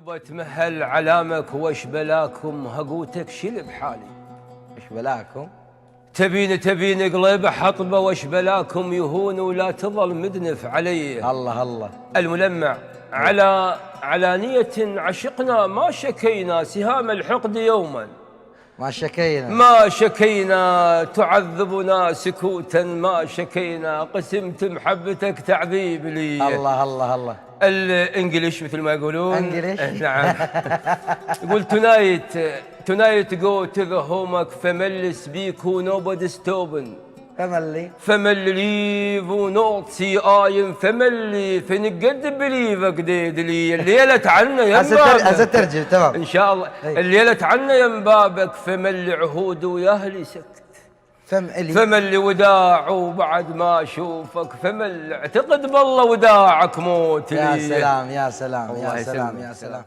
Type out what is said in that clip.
يابا تمهل علامك وش بلاكم هقوتك شل بحالي. وش بلاكم؟ تبين قلب حطبه وش بلاكم يهون ولا تظل مدنف علي. الله الله الملمع على نية عشقنا ما شكينا سهام الحقد يوما ما شكينا تعذبنا سكوتا ما شكينا قسمت محبتك تعذيب لي. الله الله الله الانجليش مثل ما يقولون. انجليش نعم. يقول tonight go to the homework family speak who nobody stopping family ونوت سي ايم family فنقد بليفك ديد لي الليلة عنا يا مبابك ترجم تمام ان شاء الله. الليلة عنا يا مبابك فملي عهود ويا اهلي سكت فملي وداع وبعد ما اشوفك فملي اعتقد بالله وداعك موت لي. يا سلام يا سلام يا سلام يا سلام.